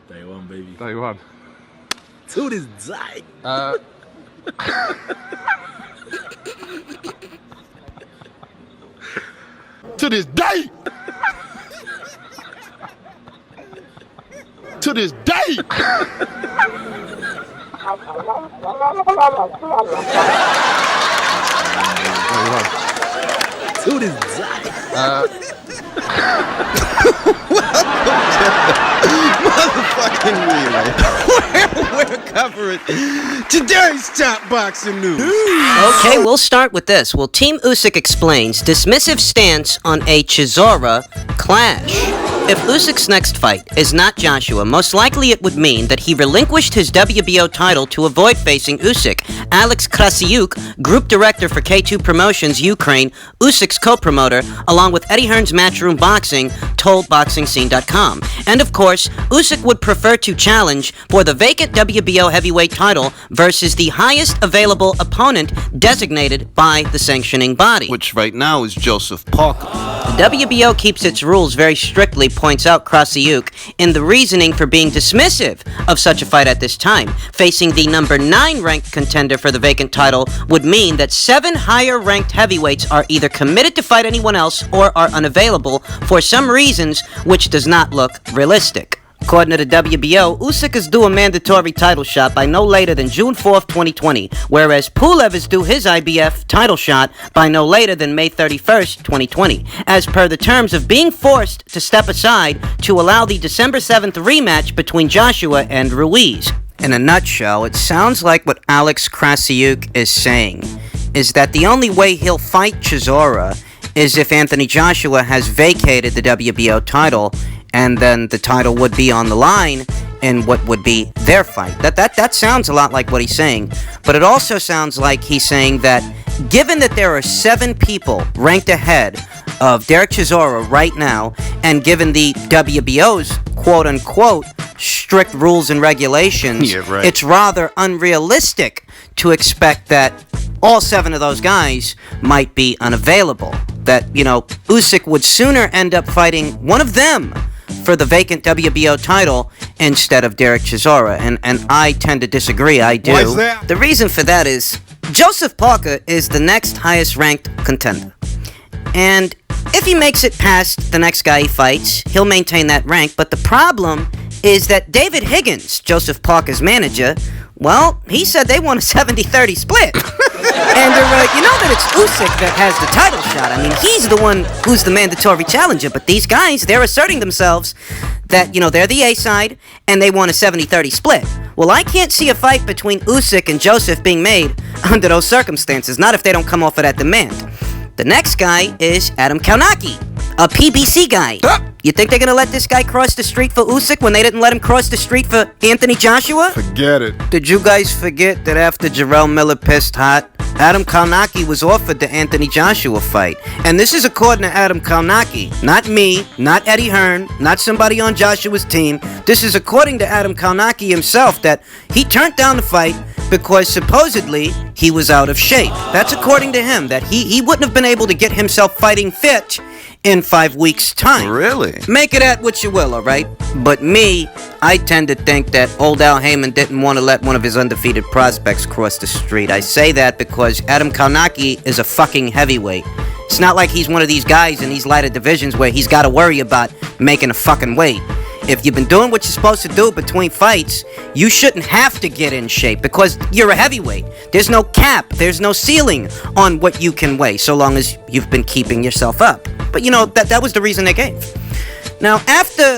Day one, baby. Day one. To this day. To this day. To this day. To this day. Motherfucking relay. We're covering today's top boxing news. Okay, we'll start with this. Well, Team Usyk explains dismissive stance on a Chisora clash. If Usyk's next fight is not Joshua, most likely it would mean that he relinquished his WBO title to avoid facing Usyk. Alex Krassyuk, group director for K2 Promotions Ukraine, Usyk's co-promoter, along with Eddie Hearn's Matchroom Boxing, told BoxingScene.com. And of course, Usyk would prefer to challenge for the vacant WBO heavyweight title versus the highest available opponent designated by the sanctioning body. Which right now is Joseph Parker. The WBO keeps its rules very strictly, points out Krassyuk, in the reasoning for being dismissive of such a fight at this time. Facing the number 9 ranked contender for the vacant title would mean that 7 higher ranked heavyweights are either committed to fight anyone else or are unavailable for some reasons which does not look realistic. According to the WBO, Usyk is due a mandatory title shot by no later than June 4th, 2020, whereas Pulev is due his IBF title shot by no later than May 31st, 2020, as per the terms of being forced to step aside to allow the December 7th rematch between Joshua and Ruiz. In a nutshell, it sounds like what Alex Krassyuk is saying is that the only way he'll fight Chisora is if Anthony Joshua has vacated the WBO title, and then the title would be on the line in what would be their fight. That sounds a lot like what he's saying, but it also sounds like he's saying that given that there are 7 people ranked ahead of Derek Chisora right now, and given the WBO's quote-unquote strict rules and regulations, it's rather unrealistic to expect that all 7 of those guys might be unavailable. That, Usyk would sooner end up fighting one of them for the vacant WBO title instead of Derek Chisora, and I tend to disagree. I do. Why is that? The reason for that is Joseph Parker is the next highest ranked contender, and if he makes it past the next guy he fights, he'll maintain that rank. But the problem is that David Higgins, Joseph Parker's manager, well, he said they want a 70-30 split. And you know that it's Usyk that has the title shot. I mean, he's the one who's the mandatory challenger. But these guys, they're asserting themselves that, they're the A side, and they want a 70-30 split. Well, I can't see a fight between Usyk and Joseph being made under those circumstances. Not if they don't come off of that demand. The next guy is Adam Kaunaki, a PBC guy. You think they're gonna let this guy cross the street for Usyk when they didn't let him cross the street for Anthony Joshua? Forget it. Did you guys forget that after Jarrell Miller pissed hot, Adam Kaunaki was offered the Anthony Joshua fight? And this is according to Adam Kaunaki, not me, not Eddie Hearn, not somebody on Joshua's team. This is according to Adam Kaunaki himself, that he turned down the fight because supposedly he was out of shape. That's according to him, that he wouldn't have been able to get himself fighting fit in 5 weeks' time. Really? Make it at what you will, alright? But me, I tend to think that old Al Heyman didn't want to let one of his undefeated prospects cross the street. I say that because Adam Kaunaki is a fucking heavyweight. It's not like he's one of these guys in these lighter divisions where he's got to worry about making a fucking weight. If you've been doing what you're supposed to do between fights, you shouldn't have to get in shape because you're a heavyweight. There's no cap, there's no ceiling on what you can weigh so long as you've been keeping yourself up. But that was the reason they gave. Now, after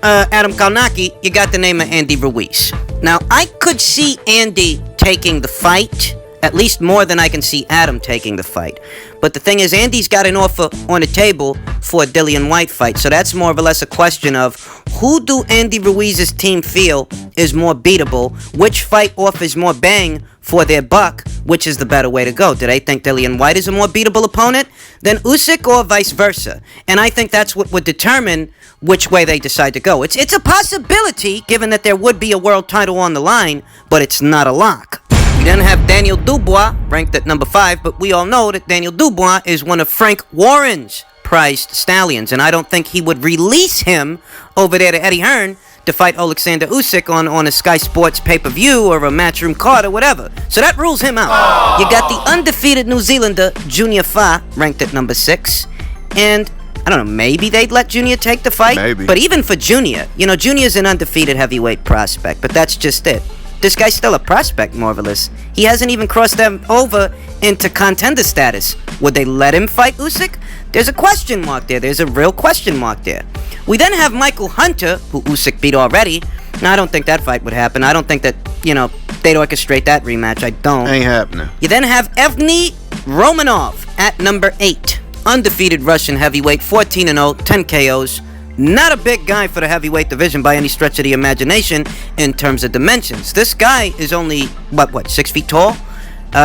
Adam Kaunaki, you got the name of Andy Ruiz. Now, I could see Andy taking the fight, at least more than I can see Adam taking the fight. But the thing is, Andy's got an offer on the table for a Dillian White fight. So that's more or less a question of who do Andy Ruiz's team feel is more beatable? Which fight offers more bang for their buck? Which is the better way to go? Do they think Dillian White is a more beatable opponent than Usyk, or vice versa? And I think that's what would determine which way they decide to go. It's a possibility, given that there would be a world title on the line, but it's not a lock. We then have Daniel Dubois, ranked at number 5, but we all know that Daniel Dubois is one of Frank Warren's prized stallions, and I don't think he would release him over there to Eddie Hearn to fight Alexander Usyk on a Sky Sports pay-per-view or a Matchroom card or whatever. So that rules him out. You got the undefeated New Zealander, Junior Fa, ranked at number 6. And, I don't know, maybe they'd let Junior take the fight? Maybe. But even for Junior, Junior's an undefeated heavyweight prospect, but that's just it. This guy's still a prospect, more or less. He hasn't even crossed them over into contender status. Would they let him fight Usyk? There's a question mark there. There's a real question mark there. We then have Michael Hunter, who Usyk beat already. Now, I don't think that fight would happen. I don't think that, they'd orchestrate that rematch. I don't. Ain't happening. You then have Evgeny Romanov at number 8. Undefeated Russian heavyweight, 14-0, 10 KOs. Not a big guy for the heavyweight division by any stretch of the imagination in terms of dimensions. This guy is only, 6 feet tall?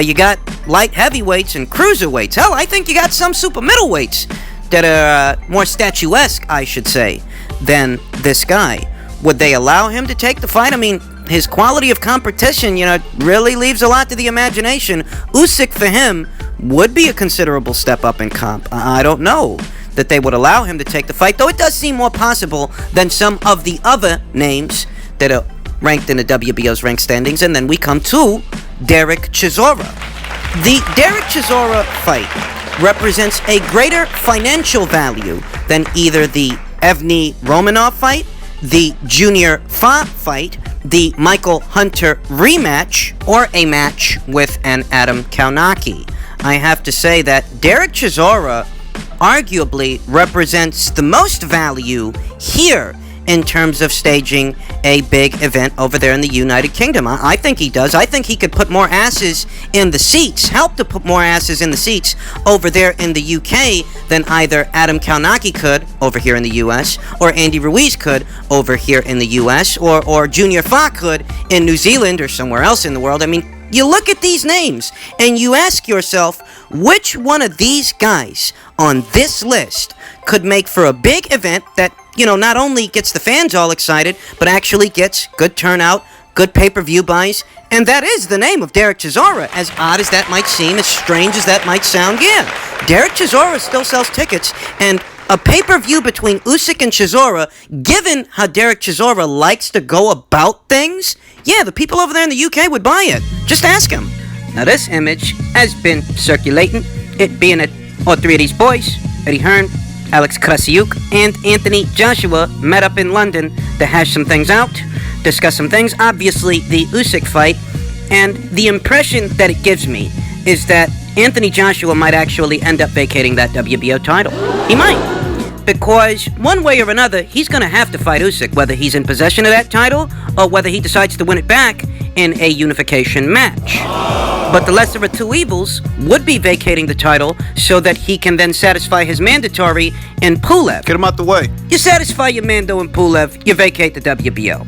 You got light heavyweights and cruiserweights. Hell, I think you got some super middleweights that are more statuesque, I should say, than this guy. Would they allow him to take the fight? I mean, his quality of competition, really leaves a lot to the imagination. Usyk, for him, would be a considerable step up in comp. I don't know that they would allow him to take the fight, though it does seem more possible than some of the other names that are ranked in the WBO's rank standings. And then we come to Derek Chisora. The Derek Chisora fight represents a greater financial value than either the Evgeny Romanov fight, the Junior Fa fight, the Michael Hunter rematch, or a match with an Adam Kaunaki. I have to say that Derek Chisora arguably represents the most value here in terms of staging a big event over there in the United Kingdom. I think he does. I think he could put more asses in the seats, help to put more asses in the seats over there in the UK than either Adam Kaunaki could over here in the US, or Andy Ruiz could over here in the US, or Junior Fa could in New Zealand or somewhere else in the world. I mean, you look at these names and you ask yourself, which one of these guys on this list could make for a big event that, not only gets the fans all excited, but actually gets good turnout, good pay-per-view buys, and that is the name of Derek Chisora. As odd as that might seem, as strange as that might sound, yeah, Derek Chisora still sells tickets, and a pay-per-view between Usyk and Chisora, given how Derek Chisora likes to go about things, yeah, the people over there in the UK would buy it. Just ask him. Now, this image has been circulating, it being that all three of these boys, Eddie Hearn, Alex Krassyuk, and Anthony Joshua, met up in London to hash some things out, discuss some things, obviously the Usyk fight, and the impression that it gives me is that Anthony Joshua might actually end up vacating that WBO title. He might. Because one way or another, he's going to have to fight Usyk, whether he's in possession of that title or whether he decides to win it back in a unification match. But the lesser of two evils would be vacating the title so that he can then satisfy his mandatory in Pulev. Get him out the way. You satisfy your mando in Pulev, you vacate the WBO.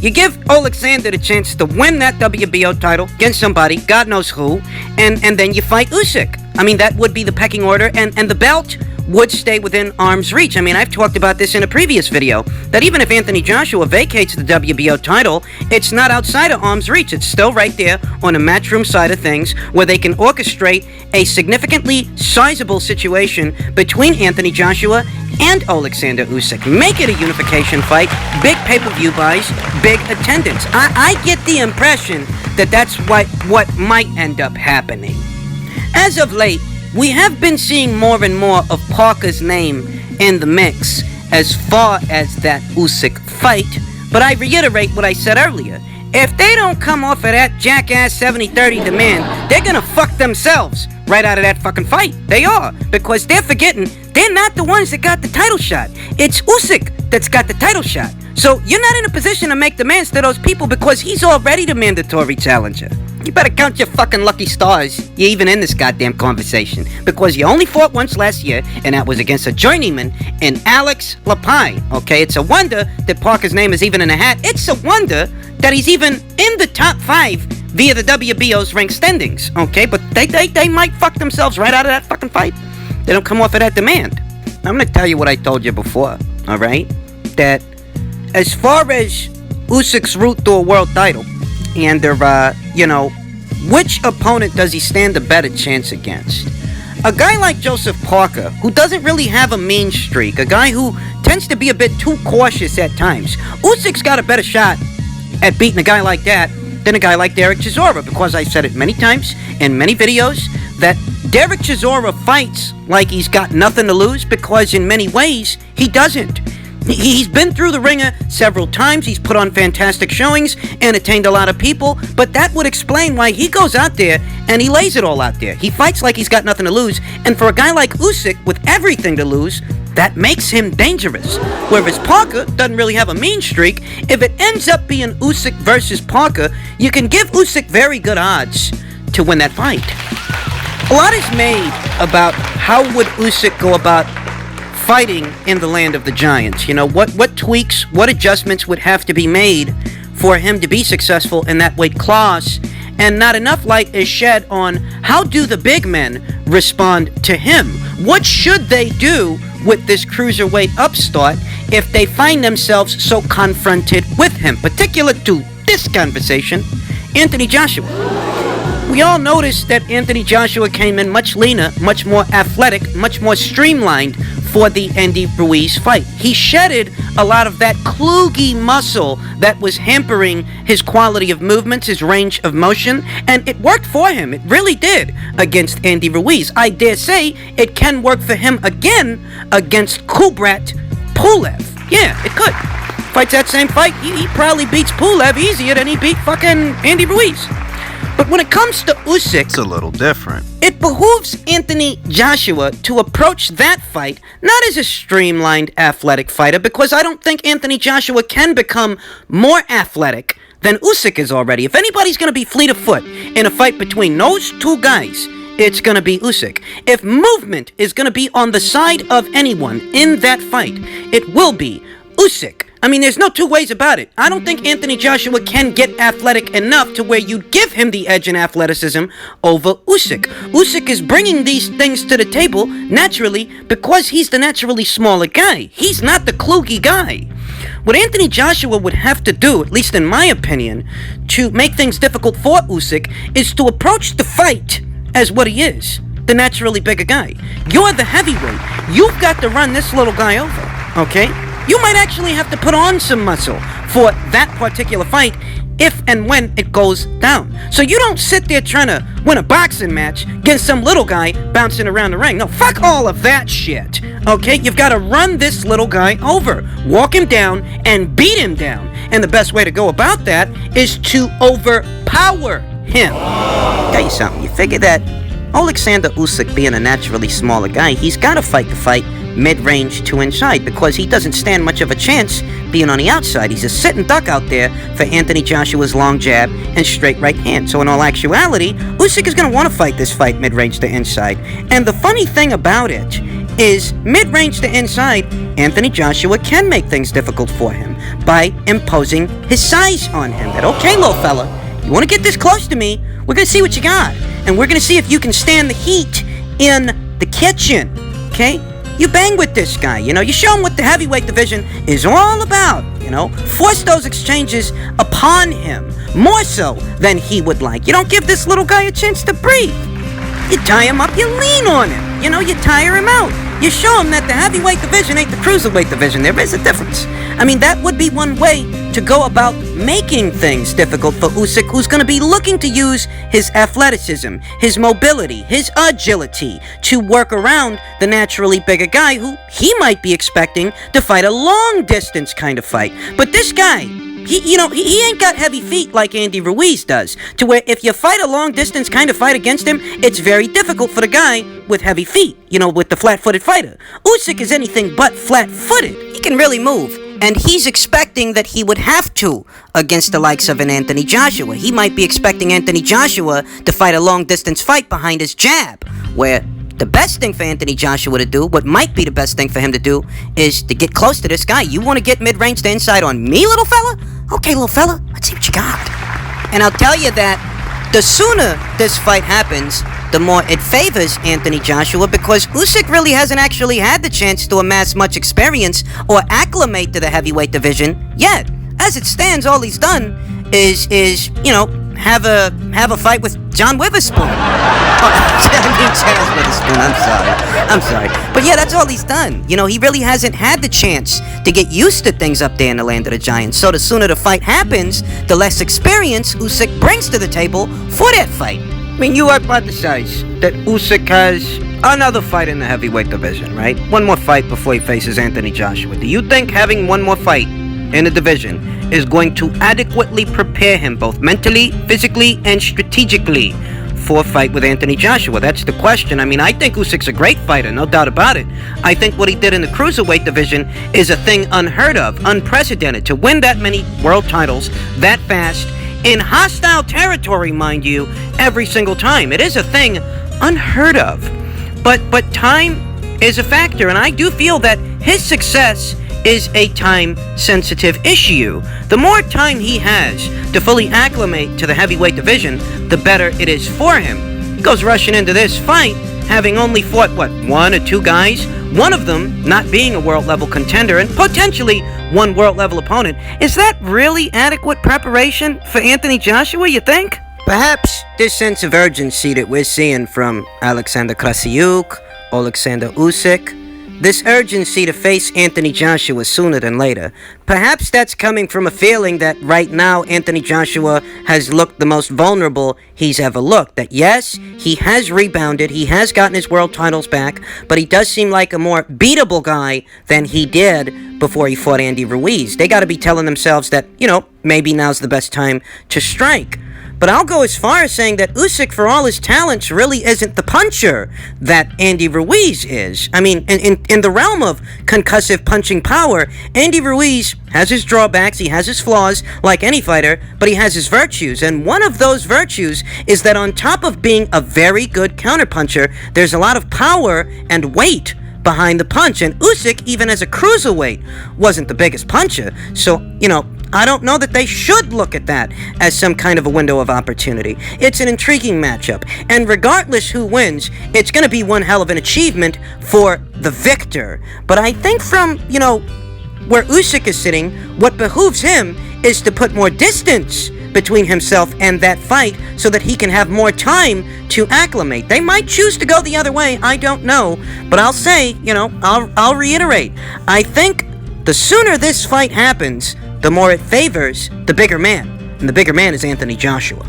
You give Alexander the chance to win that WBO title against somebody, God knows who, and then you fight Usyk. I mean, that would be the pecking order, and the belt would stay within arm's reach. I mean, I've talked about this in a previous video, that even if Anthony Joshua vacates the WBO title, it's not outside of arm's reach. It's still right there on the matchroom side of things, where they can orchestrate a significantly sizable situation between Anthony Joshua and Alexander Usyk. Make it a unification fight, big pay-per-view buys, big attendance. I get the impression that that's what might end up happening. As of late, we have been seeing more and more of Parker's name in the mix as far as that Usyk fight, but I reiterate what I said earlier. If they don't come off of that jackass 70-30 demand, they're gonna fuck themselves right out of that fucking fight. They are, because they're forgetting they're not the ones that got the title shot. It's Usyk that's got the title shot. So you're not in a position to make demands to those people because he's already the mandatory challenger. You better count your fucking lucky stars you're even in this goddamn conversation, because you only fought once last year, and that was against a journeyman in Alex Lapine, okay? It's a wonder that Parker's name is even in a hat. It's a wonder that he's even in the top 5 via the WBO's rank standings, okay? But they might fuck themselves right out of that fucking fight. They don't come off of that demand. I'm gonna tell you what I told you before, alright? That as far as Usyk's route to a world title, and which opponent does he stand a better chance against? A guy like Joseph Parker, who doesn't really have a mean streak, a guy who tends to be a bit too cautious at times. Usyk's got a better shot at beating a guy like that than a guy like Derek Chisora, because I've said it many times in many videos that Derek Chisora fights like he's got nothing to lose, because in many ways he doesn't. He's been through the ringer several times. He's put on fantastic showings, entertained a lot of people, but that would explain why he goes out there and he lays it all out there. He fights like he's got nothing to lose, and for a guy like Usyk with everything to lose, that makes him dangerous. Whereas Parker doesn't really have a mean streak. If it ends up being Usyk versus Parker, you can give Usyk very good odds to win that fight. A lot is made about how would Usyk go about fighting in the land of the giants. You know, what tweaks, what adjustments would have to be made for him to be successful in that weight class, and not enough light is shed on how do the big men respond to him. What should they do with this cruiserweight upstart if they find themselves so confronted with him? Particular to this conversation, Anthony Joshua. We all noticed that Anthony Joshua came in much leaner, much more athletic, much more streamlined for the Andy Ruiz fight. He shedded a lot of that kludgy muscle that was hampering his quality of movements, his range of motion, and it worked for him. It really did against Andy Ruiz. I dare say it can work for him again against Kubrat Pulev. Yeah, it could. Fights that same fight, he probably beats Pulev easier than he beat fucking Andy Ruiz. But when it comes to Usyk, It's a little different. it behooves Anthony Joshua to approach that fight not as a streamlined athletic fighter, because I don't think Anthony Joshua can become more athletic than Usyk is already. If anybody's going to be fleet of foot in a fight between those two guys, it's going to be Usyk. If movement is going to be on the side of anyone in that fight, it will be Usyk. I mean, there's no two ways about it. I don't think Anthony Joshua can get athletic enough to where you'd give him the edge in athleticism over Usyk. Usyk is bringing these things to the table naturally because he's the naturally smaller guy. He's not the kludgy guy. What Anthony Joshua would have to do, at least in my opinion, to make things difficult for Usyk is to approach the fight as what he is, the naturally bigger guy. You're the heavyweight. You've got to run this little guy over, okay? You might actually have to put on some muscle for that particular fight if and when it goes down. So you don't sit there trying to win a boxing match against some little guy bouncing around the ring. No, fuck all of that shit. Okay, you've got to run this little guy over, walk him down, and beat him down. And the best way to go about that is to overpower him. Tell you something, you figure that Alexander Usyk being a naturally smaller guy, he's got to fight the fight mid-range to inside, because he doesn't stand much of a chance being on the outside. He's a sitting duck out there for Anthony Joshua's long jab and straight right hand. So in all actuality, Usyk is going to want to fight this fight mid-range to inside. And the funny thing about it is, mid-range to inside, Anthony Joshua can make things difficult for him by imposing his size on him. That, okay, little fella, you want to get this close to me, we're going to see what you got. And we're going to see if you can stand the heat in the kitchen, okay? You bang with this guy, you know, you show him what the heavyweight division is all about, you know, force those exchanges upon him, more so than he would like. You don't give this little guy a chance to breathe. You tie him up, you lean on him, you know, you tire him out. You show him that the heavyweight division ain't the cruiserweight division. There is a difference. I mean, that would be one way to go about making things difficult for Usyk, who's going to be looking to use his athleticism, his mobility, his agility to work around the naturally bigger guy who he might be expecting to fight a long-distance kind of fight. But this guy, he ain't got heavy feet like Andy Ruiz does, to where if you fight a long-distance kind of fight against him, it's very difficult for the guy with heavy feet, you know, with the flat-footed fighter. Usyk is anything but flat-footed. He can really move. And he's expecting that he would have to against the likes of an Anthony Joshua. He might be expecting Anthony Joshua to fight a long-distance fight behind his jab, where the best thing for Anthony Joshua to do, what might be the best thing for him to do, is to get close to this guy. You want to get mid-range to inside on me, little fella? Okay, little fella, let's see what you got. And I'll tell you that the sooner this fight happens, the more it favors Anthony Joshua, because Usyk really hasn't actually had the chance to amass much experience or acclimate to the heavyweight division yet. As it stands, all he's done is have a fight with John Witherspoon. Chaz Witherspoon, I'm sorry. But yeah, that's all he's done. You know, he really hasn't had the chance to get used to things up there in the land of the giants. So the sooner the fight happens, the less experience Usyk brings to the table for that fight. I mean, you hypothesize that Usyk has another fight in the heavyweight division, right? One more fight before he faces Anthony Joshua. Do you think having one more fight in the division is going to adequately prepare him both mentally, physically, and strategically for a fight with Anthony Joshua? That's the question. I mean, I think Usyk's a great fighter, no doubt about it. I think what he did in the cruiserweight division is a thing unheard of, unprecedented. To win that many world titles that fast, in hostile territory, mind you, every single time. It is a thing unheard of. But time is a factor, and I do feel that his success is a time-sensitive issue. The more time he has to fully acclimate to the heavyweight division, the better it is for him. He goes rushing into this fight, having only fought, one or two guys? One of them not being a world-level contender and potentially one world-level opponent. Is that really adequate preparation for Anthony Joshua, you think? Perhaps this sense of urgency that we're seeing from Alexander Krassyuk, Alexander Usyk, this urgency to face Anthony Joshua sooner than later, perhaps that's coming from a feeling that right now Anthony Joshua has looked the most vulnerable he's ever looked. That yes, he has rebounded, he has gotten his world titles back, but he does seem like a more beatable guy than he did before he fought Andy Ruiz. They gotta be telling themselves that, maybe now's the best time to strike. But I'll go as far as saying that Usyk, for all his talents, really isn't the puncher that Andy Ruiz is. I mean, in the realm of concussive punching power, Andy Ruiz has his drawbacks, he has his flaws, like any fighter, but he has his virtues. And one of those virtues is that on top of being a very good counterpuncher, there's a lot of power and weight behind the punch. And Usyk, even as a cruiserweight, wasn't the biggest puncher. So, I don't know that they should look at that as some kind of a window of opportunity. It's an intriguing matchup, and regardless who wins, it's going to be one hell of an achievement for the victor. But I think from, where Usyk is sitting, what behooves him is to put more distance between himself and that fight so that he can have more time to acclimate. They might choose to go the other way, I don't know, but I'll say, I'll reiterate, I think the sooner this fight happens, the more it favors the bigger man, and the bigger man is Anthony Joshua.